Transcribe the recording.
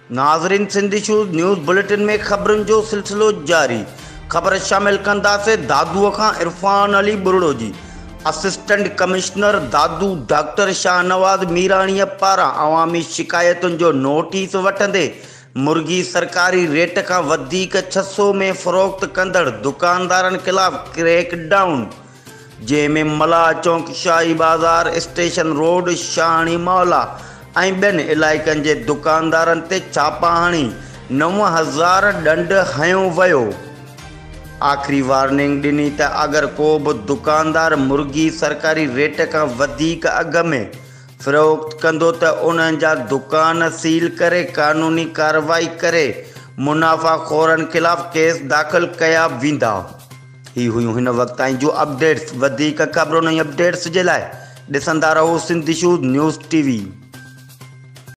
नाज़रीन, Sindh issues news bulletin में ख़बरुनि जो सिलसिलो जारी। ख़बर शामिल कंदासीं दादूअ खां इरफान अली बुरड़ो जी। असिस्टेंट कमिश्नर दादू डॉक्टर शाहनवाज़ मीराणीअ पारां अवामी शिकायतुनि जो नोटिस वठंदे मुर्गी सरकारी रेट खां वधीक 600 में फ़रोख्त कंदड़ दुकानदारनि ख़िलाफ़ क्रैकडाउन, जंहिंमें मलाह चौक, शाही बाज़ार, स्टेशन रोड, शाहणी मौला ऐं ॿियनि इलाइक़नि जे दुकानदारनि ते छापा हणी 9000 ॾंड हयो वियो। आख़िरी वार्निंग ॾिनी त अगर को बि दुकानदार मुर्गी सरकारी रेट खां वधीक अघ में फ़रोख्त कंदो त उन्हनि जा दुकान सील करे क़ानूनी कार्रवाई करे मुनाफ़ाखोरनि ख़िलाफ़ केस दाख़िल कया वेंदा। ही हुयूं हिन वक़्त ताईं जूं अपडेट्स। वधीक ख़बरुनि ऐं अपडेट्स जे लाइ ॾिसंदा रहो सिंध इशूज़ न्यूज़ TV।